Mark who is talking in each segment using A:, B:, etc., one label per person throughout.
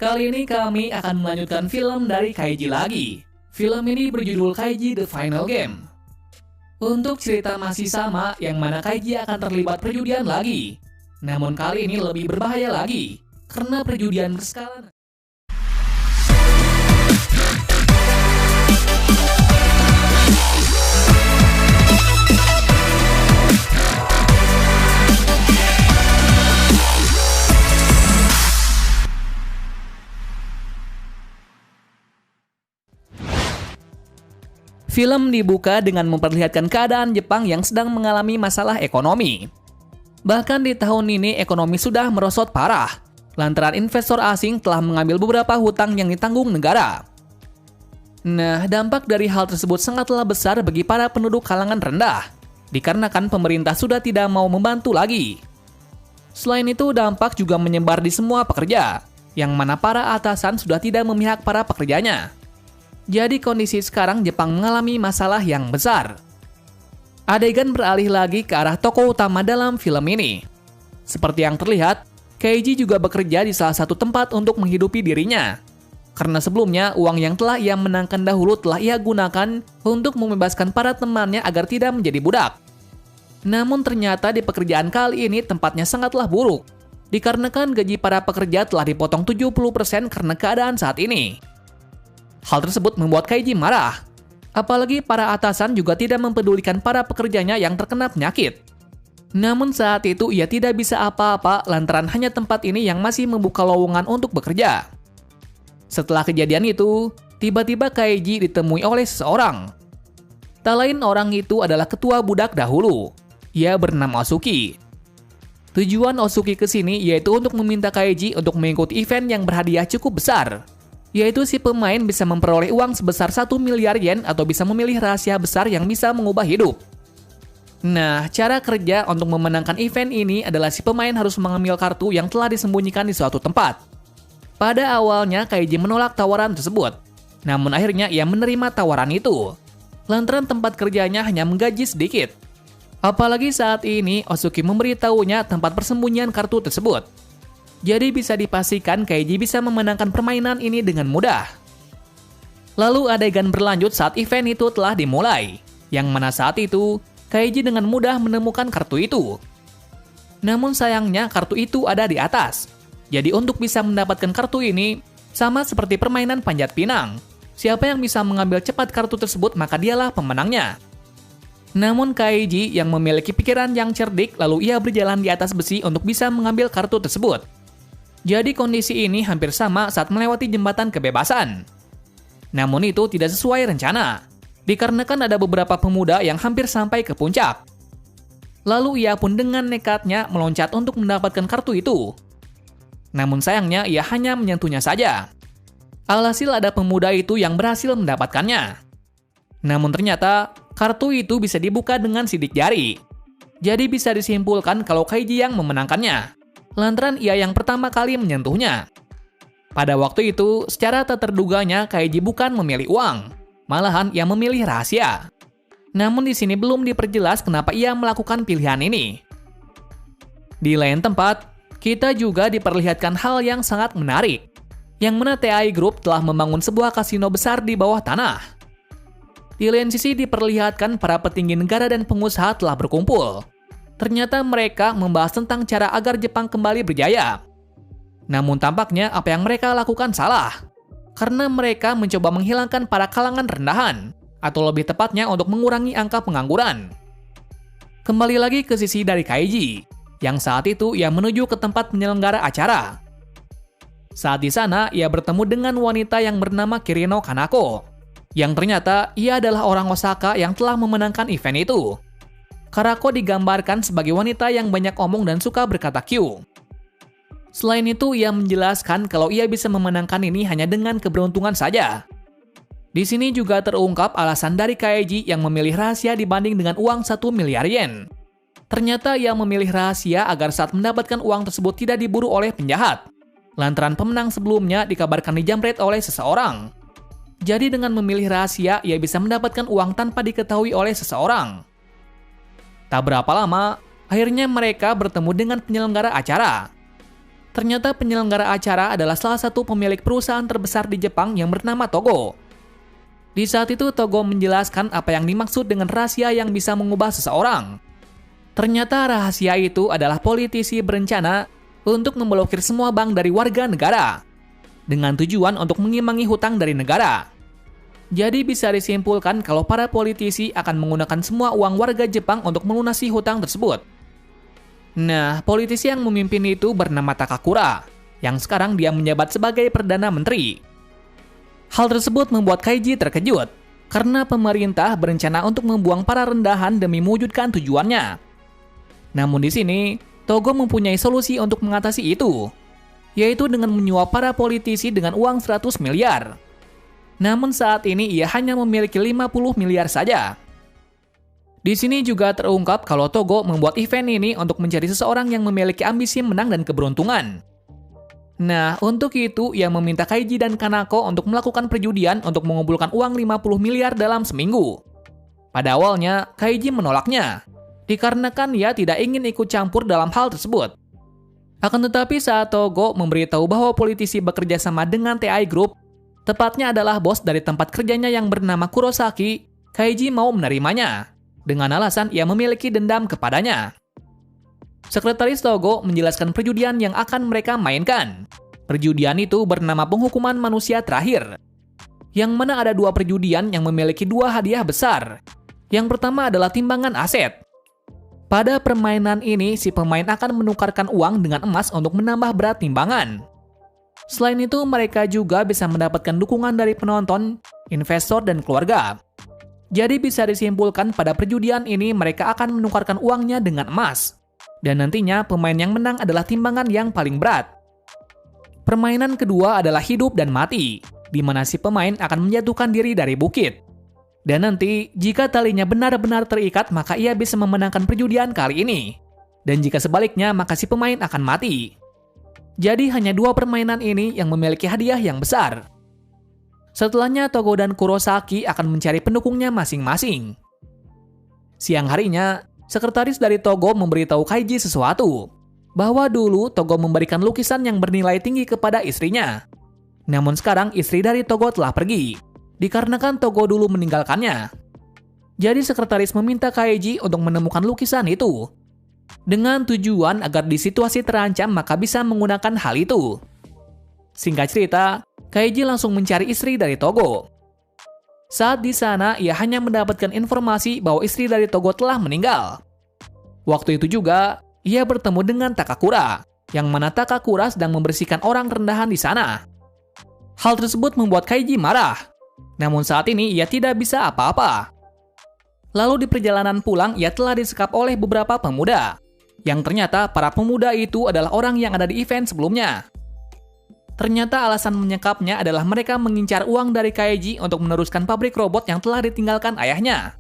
A: Kali ini kami akan melanjutkan film dari Kaiji lagi. Film ini berjudul Kaiji The Final Game. Untuk cerita masih sama, yang mana Kaiji akan terlibat perjudian lagi. Namun kali ini lebih berbahaya lagi, karena perjudian berskala. Film dibuka dengan memperlihatkan keadaan Jepang yang sedang mengalami masalah ekonomi. Bahkan di tahun ini ekonomi sudah merosot parah, lantaran investor asing telah mengambil beberapa hutang yang ditanggung negara. Nah, dampak dari hal tersebut sangatlah besar bagi para penduduk kalangan rendah, dikarenakan pemerintah sudah tidak mau membantu lagi. Selain itu, dampak juga menyebar di semua pekerja, yang mana para atasan sudah tidak memihak para pekerjanya. Jadi kondisi sekarang Jepang mengalami masalah yang besar. Adegan beralih lagi ke arah tokoh utama dalam film ini. Seperti yang terlihat, Kaiji juga bekerja di salah satu tempat untuk menghidupi dirinya. Karena sebelumnya uang yang telah ia menangkan dahulu telah ia gunakan untuk membebaskan para temannya agar tidak menjadi budak. Namun ternyata di pekerjaan kali ini tempatnya sangatlah buruk. Dikarenakan gaji para pekerja telah dipotong 70% karena keadaan saat ini. Hal tersebut membuat Kaiji marah. Apalagi para atasan juga tidak mempedulikan para pekerjanya yang terkena penyakit. Namun saat itu ia tidak bisa apa-apa lantaran hanya tempat ini yang masih membuka lowongan untuk bekerja. Setelah kejadian itu, tiba-tiba Kaiji ditemui oleh seseorang. Tak lain orang itu adalah ketua budak dahulu. Ia bernama Osuki. Tujuan Osuki ke sini yaitu untuk meminta Kaiji untuk mengikuti event yang berhadiah cukup besar. Yaitu si pemain bisa memperoleh uang sebesar 1 miliar yen atau bisa memilih rahasia besar yang bisa mengubah hidup. Nah, cara kerja untuk memenangkan event ini adalah si pemain harus mengambil kartu yang telah disembunyikan di suatu tempat. Pada awalnya, Kaiji menolak tawaran tersebut. Namun akhirnya ia menerima tawaran itu. Lantaran tempat kerjanya hanya menggaji sedikit. Apalagi saat ini, Osuki memberitahunya tempat persembunyian kartu tersebut. Jadi bisa dipastikan Kaiji bisa memenangkan permainan ini dengan mudah. Lalu adegan berlanjut saat event itu telah dimulai, yang mana saat itu Kaiji dengan mudah menemukan kartu itu. Namun sayangnya kartu itu ada di atas. Jadi untuk bisa mendapatkan kartu ini, sama seperti permainan panjat pinang. Siapa yang bisa mengambil cepat kartu tersebut maka dialah pemenangnya. Namun Kaiji yang memiliki pikiran yang cerdik lalu ia berjalan di atas besi untuk bisa mengambil kartu tersebut. Jadi kondisi ini hampir sama saat melewati jembatan kebebasan. Namun itu tidak sesuai rencana, dikarenakan ada beberapa pemuda yang hampir sampai ke puncak. Lalu ia pun dengan nekatnya meloncat untuk mendapatkan kartu itu. Namun sayangnya ia hanya menyentuhnya saja. Alhasil ada pemuda itu yang berhasil mendapatkannya. Namun ternyata kartu itu bisa dibuka dengan sidik jari. Jadi bisa disimpulkan kalau Kaiji yang memenangkannya. Lantaran ia yang pertama kali menyentuhnya. Pada waktu itu, secara tak terduganya Kaiji bukan memilih uang, malahan ia memilih rahasia. Namun di sini belum diperjelas kenapa ia melakukan pilihan ini. Di lain tempat, kita juga diperlihatkan hal yang sangat menarik, yang mana TI Group telah membangun sebuah kasino besar di bawah tanah. Di lain sisi diperlihatkan para petinggi negara dan pengusaha telah berkumpul. Ternyata mereka membahas tentang cara agar Jepang kembali berjaya. Namun tampaknya apa yang mereka lakukan salah. Karena mereka mencoba menghilangkan para kalangan rendahan. Atau lebih tepatnya untuk mengurangi angka pengangguran. Kembali lagi ke sisi dari Kaiji. Yang saat itu ia menuju ke tempat penyelenggara acara. Saat di sana ia bertemu dengan wanita yang bernama Kirino Kanako. Yang ternyata ia adalah orang Osaka yang telah memenangkan event itu. Karako digambarkan sebagai wanita yang banyak omong dan suka berkata Q. Selain itu, ia menjelaskan kalau ia bisa memenangkan ini hanya dengan keberuntungan saja. Di sini juga terungkap alasan dari Kaiji yang memilih rahasia dibanding dengan uang 1 miliar yen. Ternyata ia memilih rahasia agar saat mendapatkan uang tersebut tidak diburu oleh penjahat. Lantaran pemenang sebelumnya dikabarkan dijamret oleh seseorang. Jadi dengan memilih rahasia, ia bisa mendapatkan uang tanpa diketahui oleh seseorang. Tak berapa lama, akhirnya mereka bertemu dengan penyelenggara acara. Ternyata penyelenggara acara adalah salah satu pemilik perusahaan terbesar di Jepang yang bernama Togo. Di saat itu Togo menjelaskan apa yang dimaksud dengan rahasia yang bisa mengubah seseorang. Ternyata rahasia itu adalah politisi berencana untuk memblokir semua bank dari warga negara, dengan tujuan untuk mengimbangi hutang dari negara. Jadi bisa disimpulkan kalau para politisi akan menggunakan semua uang warga Jepang untuk melunasi hutang tersebut. Nah, politisi yang memimpin itu bernama Takakura, yang sekarang dia menjabat sebagai Perdana Menteri. Hal tersebut membuat Kaiji terkejut, karena pemerintah berencana untuk membuang para rendahan demi mewujudkan tujuannya. Namun di sini, Togo mempunyai solusi untuk mengatasi itu, yaitu dengan menyuap para politisi dengan uang 100 miliar. Namun saat ini ia hanya memiliki 50 miliar saja. Di sini juga terungkap kalau Togo membuat event ini untuk mencari seseorang yang memiliki ambisi menang dan keberuntungan. Nah, untuk itu ia meminta Kaiji dan Kanako untuk melakukan perjudian untuk mengumpulkan uang 50 miliar dalam seminggu. Pada awalnya, Kaiji menolaknya, dikarenakan ia tidak ingin ikut campur dalam hal tersebut. Akan tetapi saat Togo memberitahu bahwa politisi bekerja sama dengan TI Group, tepatnya adalah bos dari tempat kerjanya yang bernama Kurosaki, Kaiji mau menerimanya, dengan alasan ia memiliki dendam kepadanya. Sekretaris Togo menjelaskan perjudian yang akan mereka mainkan. Perjudian itu bernama penghukuman manusia terakhir, yang mana ada 2 perjudian yang memiliki 2 hadiah besar. Yang pertama adalah timbangan aset. Pada permainan ini, si pemain akan menukarkan uang dengan emas untuk menambah berat timbangan. Selain itu, mereka juga bisa mendapatkan dukungan dari penonton, investor, dan keluarga. Jadi bisa disimpulkan pada perjudian ini mereka akan menukarkan uangnya dengan emas. Dan nantinya pemain yang menang adalah timbangan yang paling berat. Permainan kedua adalah hidup dan mati, di mana si pemain akan menjatuhkan diri dari bukit. Dan nanti, jika talinya benar-benar terikat maka ia bisa memenangkan perjudian kali ini. Dan jika sebaliknya maka si pemain akan mati. Jadi hanya 2 permainan ini yang memiliki hadiah yang besar. Setelahnya Togo dan Kurosaki akan mencari pendukungnya masing-masing. Siang harinya, sekretaris dari Togo memberitahu Kaiji sesuatu, bahwa dulu Togo memberikan lukisan yang bernilai tinggi kepada istrinya. Namun sekarang istri dari Togo telah pergi, dikarenakan Togo dulu meninggalkannya. Jadi sekretaris meminta Kaiji untuk menemukan lukisan itu, dengan tujuan agar di situasi terancam maka bisa menggunakan hal itu. Singkat cerita, Kaiji langsung mencari istri dari Togo. Saat di sana, ia hanya mendapatkan informasi bahwa istri dari Togo telah meninggal. Waktu itu juga, ia bertemu dengan Takakura, yang mana Takakura sedang membersihkan orang rendahan di sana. Hal tersebut membuat Kaiji marah. Namun saat ini ia tidak bisa apa-apa. Lalu di perjalanan pulang, ia telah disekap oleh beberapa pemuda, yang ternyata para pemuda itu adalah orang yang ada di event sebelumnya. Ternyata alasan menyekapnya adalah mereka mengincar uang dari Kaiji untuk meneruskan pabrik robot yang telah ditinggalkan ayahnya.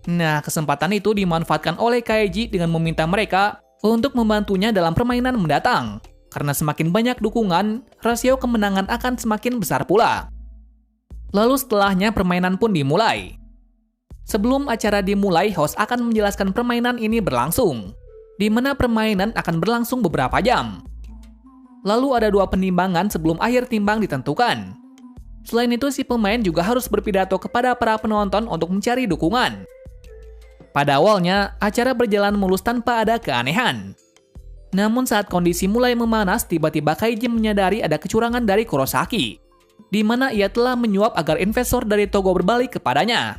A: Nah, kesempatan itu dimanfaatkan oleh Kaiji dengan meminta mereka untuk membantunya dalam permainan mendatang. Karena semakin banyak dukungan, rasio kemenangan akan semakin besar pula. Lalu setelahnya permainan pun dimulai. Sebelum acara dimulai, host akan menjelaskan permainan ini berlangsung, di mana permainan akan berlangsung beberapa jam. Lalu ada 2 penimbangan sebelum akhir timbang ditentukan. Selain itu, si pemain juga harus berpidato kepada para penonton untuk mencari dukungan. Pada awalnya, acara berjalan mulus tanpa ada keanehan. Namun saat kondisi mulai memanas, tiba-tiba Kaiji menyadari ada kecurangan dari Kurosaki, di mana ia telah menyuap agar investor dari Togo berbalik kepadanya.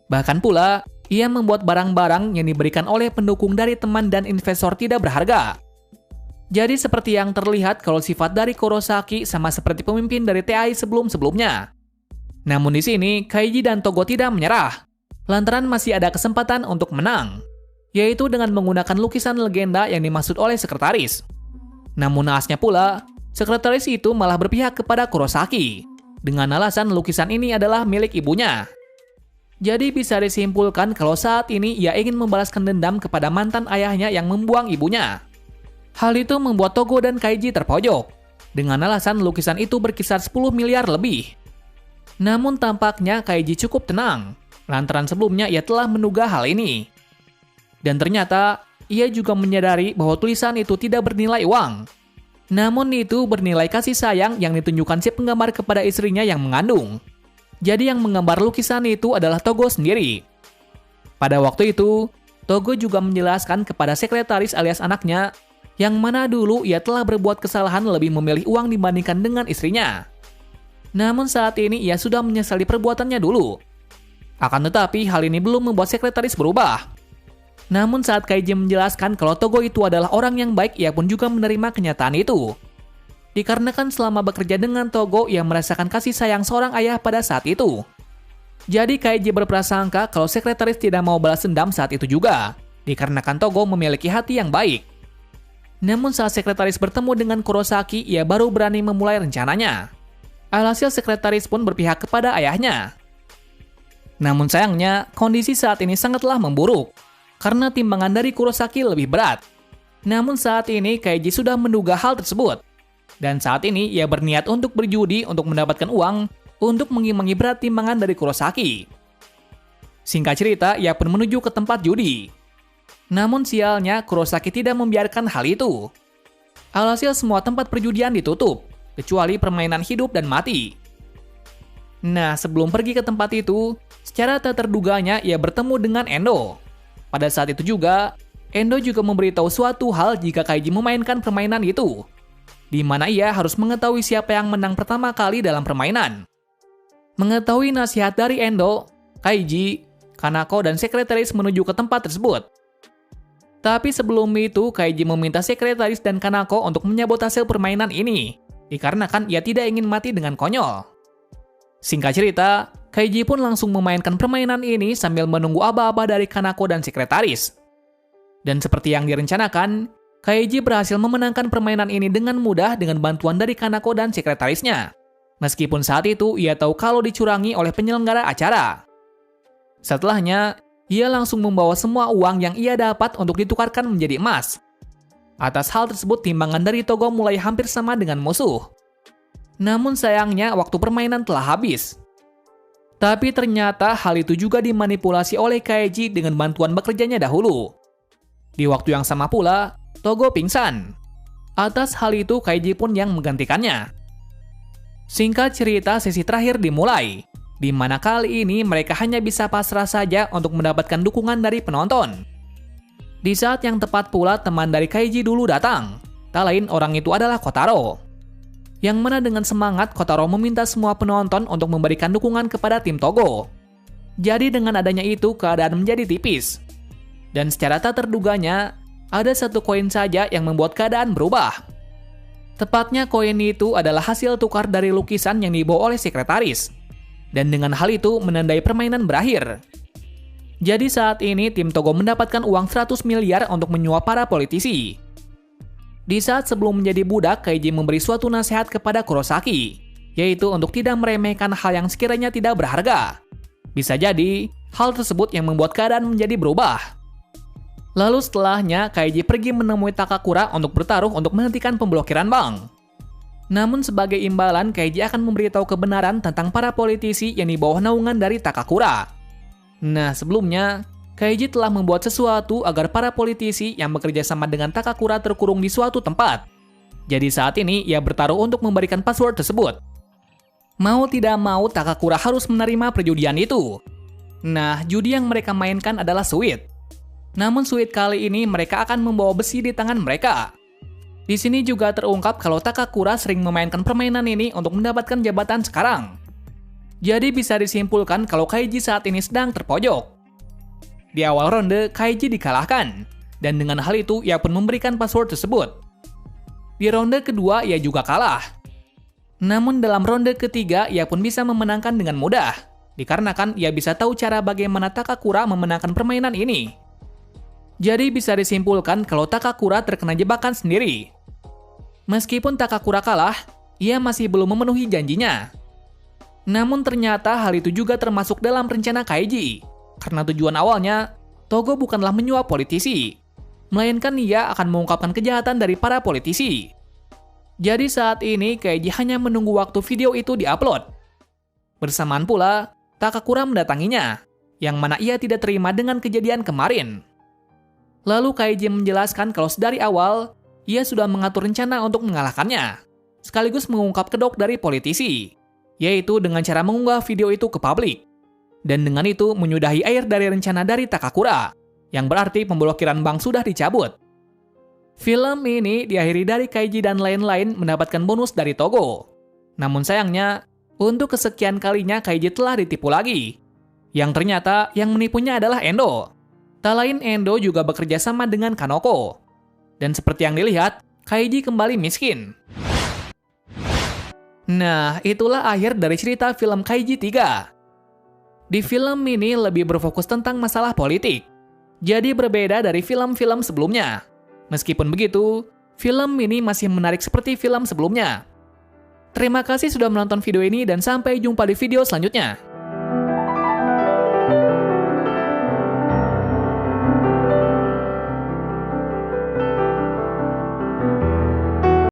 A: Bahkan pula, ia membuat barang-barang yang diberikan oleh pendukung dari teman dan investor tidak berharga. Jadi seperti yang terlihat kalau sifat dari Kurosaki sama seperti pemimpin dari TI sebelum-sebelumnya. Namun di sini, Kaiji dan Togo tidak menyerah, lantaran masih ada kesempatan untuk menang, yaitu dengan menggunakan lukisan legenda yang dimaksud oleh sekretaris. Namun naasnya pula, sekretaris itu malah berpihak kepada Kurosaki, dengan alasan lukisan ini adalah milik ibunya. Jadi bisa disimpulkan kalau saat ini ia ingin membalaskan dendam kepada mantan ayahnya yang membuang ibunya. Hal itu membuat Togo dan Kaiji terpojok, dengan alasan lukisan itu berkisar 10 miliar lebih. Namun tampaknya Kaiji cukup tenang, lantaran sebelumnya ia telah menduga hal ini. Dan ternyata, ia juga menyadari bahwa tulisan itu tidak bernilai uang. Namun itu bernilai kasih sayang yang ditunjukkan si penggambar kepada istrinya yang mengandung. Jadi yang menggambar lukisan itu adalah Togo sendiri. Pada waktu itu, Togo juga menjelaskan kepada sekretaris alias anaknya, yang mana dulu ia telah berbuat kesalahan lebih memilih uang dibandingkan dengan istrinya. Namun saat ini ia sudah menyesali perbuatannya dulu. Akan tetapi hal ini belum membuat sekretaris berubah. Namun saat Kaiji menjelaskan kalau Togo itu adalah orang yang baik, ia pun juga menerima kenyataan itu. Dikarenakan selama bekerja dengan Togo, ia merasakan kasih sayang seorang ayah pada saat itu. Jadi Kaiji berprasangka kalau sekretaris tidak mau balas dendam saat itu juga, dikarenakan Togo memiliki hati yang baik. Namun saat sekretaris bertemu dengan Kurosaki, ia baru berani memulai rencananya. Alhasil sekretaris pun berpihak kepada ayahnya. Namun sayangnya, kondisi saat ini sangatlah memburuk, karena timbangan dari Kurosaki lebih berat. Namun saat ini Kaiji sudah menduga hal tersebut. Dan saat ini ia berniat untuk berjudi untuk mendapatkan uang untuk mengimbangi berat timbangan dari Kurosaki. Singkat cerita, ia pun menuju ke tempat judi. Namun sialnya, Kurosaki tidak membiarkan hal itu. Alhasil semua tempat perjudian ditutup, kecuali permainan hidup dan mati. Nah, sebelum pergi ke tempat itu, secara tak terduganya ia bertemu dengan Endo. Pada saat itu juga, Endo juga memberitahu suatu hal jika Kaiji memainkan permainan itu, di mana ia harus mengetahui siapa yang menang pertama kali dalam permainan. Mengetahui nasihat dari Endo, Kaiji, Kanako, dan sekretaris menuju ke tempat tersebut. Tapi sebelum itu, Kaiji meminta sekretaris dan Kanako untuk menyabot hasil permainan ini, dikarenakan ia tidak ingin mati dengan konyol. Singkat cerita, Kaiji pun langsung memainkan permainan ini sambil menunggu aba-aba dari Kanako dan sekretaris. Dan seperti yang direncanakan, Kaiji berhasil memenangkan permainan ini dengan mudah dengan bantuan dari Kanako dan sekretarisnya. Meskipun saat itu ia tahu kalau dicurangi oleh penyelenggara acara. Setelahnya, ia langsung membawa semua uang yang ia dapat untuk ditukarkan menjadi emas. Atas hal tersebut, timbangan dari Togo mulai hampir sama dengan musuh. Namun sayangnya, waktu permainan telah habis. Tapi ternyata hal itu juga dimanipulasi oleh Kaiji dengan bantuan bekerjanya dahulu. Di waktu yang sama pula, Togo pingsan. Atas hal itu, Kaiji pun yang menggantikannya. Singkat cerita, sesi terakhir dimulai, di mana kali ini mereka hanya bisa pasrah saja untuk mendapatkan dukungan dari penonton. Di saat yang tepat pula, teman dari Kaiji dulu datang. Tak lain orang itu adalah Kotaro. Yang mana dengan semangat, Kotaro meminta semua penonton untuk memberikan dukungan kepada tim Togo. Jadi dengan adanya itu, keadaan menjadi tipis. Dan secara tak terduganya, ada satu koin saja yang membuat keadaan berubah. Tepatnya koin itu adalah hasil tukar dari lukisan yang dibawa oleh sekretaris. Dan dengan hal itu menandai permainan berakhir. Jadi saat ini tim Togo mendapatkan uang 100 miliar untuk menyuap para politisi. Di saat sebelum menjadi budak, Kaiji memberi suatu nasihat kepada Kurosaki, yaitu untuk tidak meremehkan hal yang sekiranya tidak berharga. Bisa jadi, hal tersebut yang membuat keadaan menjadi berubah. Lalu setelahnya, Kaiji pergi menemui Takakura untuk bertaruh untuk menghentikan pemblokiran bank. Namun sebagai imbalan, Kaiji akan memberitahu kebenaran tentang para politisi yang di bawah naungan dari Takakura. Nah, sebelumnya, Kaiji telah membuat sesuatu agar para politisi yang bekerja sama dengan Takakura terkurung di suatu tempat. Jadi saat ini, ia bertaruh untuk memberikan password tersebut. Mau tidak mau, Takakura harus menerima perjudian itu. Nah, judi yang mereka mainkan adalah suit. Namun suit kali ini mereka akan membawa besi di tangan mereka. Di sini juga terungkap kalau Takakura sering memainkan permainan ini untuk mendapatkan jabatan sekarang. Jadi bisa disimpulkan kalau Kaiji saat ini sedang terpojok. Di awal ronde, Kaiji dikalahkan, dan dengan hal itu ia pun memberikan password tersebut. Di ronde kedua, ia juga kalah. Namun dalam ronde ketiga, ia pun bisa memenangkan dengan mudah, dikarenakan ia bisa tahu cara bagaimana Takakura memenangkan permainan ini. Jadi bisa disimpulkan kalau Takakura terkena jebakan sendiri. Meskipun Takakura kalah, ia masih belum memenuhi janjinya. Namun ternyata hal itu juga termasuk dalam rencana Kaiji. Karena tujuan awalnya, Togo bukanlah menyuap politisi, melainkan ia akan mengungkapkan kejahatan dari para politisi. Jadi saat ini Kaiji hanya menunggu waktu video itu diupload. Bersamaan pula, Takakura mendatanginya, yang mana ia tidak terima dengan kejadian kemarin. Lalu Kaiji menjelaskan kalau dari awal, ia sudah mengatur rencana untuk mengalahkannya, sekaligus mengungkap kedok dari politisi, yaitu dengan cara mengunggah video itu ke publik. Dan dengan itu menyudahi air dari rencana dari Takakura, yang berarti pemblokiran bank sudah dicabut. Film ini diakhiri dari Kaiji dan lain-lain mendapatkan bonus dari Togo. Namun sayangnya, untuk kesekian kalinya Kaiji telah ditipu lagi. Yang ternyata yang menipunya adalah Endo. Tak lain Endo juga bekerja sama dengan Kanoko. Dan seperti yang dilihat, Kaiji kembali miskin. Nah, itulah akhir dari cerita film Kaiji 3. Di film ini lebih berfokus tentang masalah politik. Jadi berbeda dari film-film sebelumnya. Meskipun begitu, film ini masih menarik seperti film sebelumnya. Terima kasih sudah menonton video ini dan sampai jumpa di video selanjutnya.